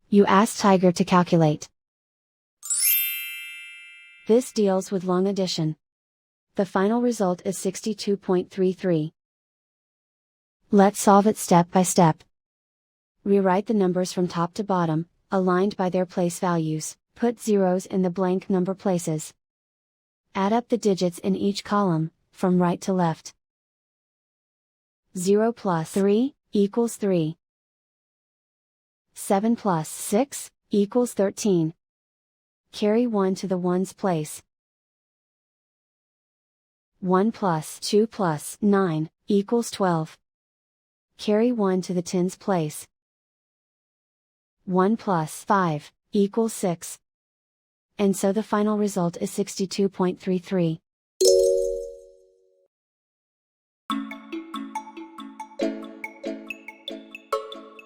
You ask Tiger to calculate. This deals with long addition. The final result is 62.33. Let's solve it step by step. Rewrite the numbers from top to bottom, aligned by their place values. Put zeros in the blank number places. Add up the digits in each column, from right to left. 0 plus 3 equals 3. 7 plus 6 equals 13. Carry 1 to the ones place. 1 plus 2 plus 9 equals 12. Carry 1 to the tens place. 1 plus 5 equals 6. And so the final result is 62.33.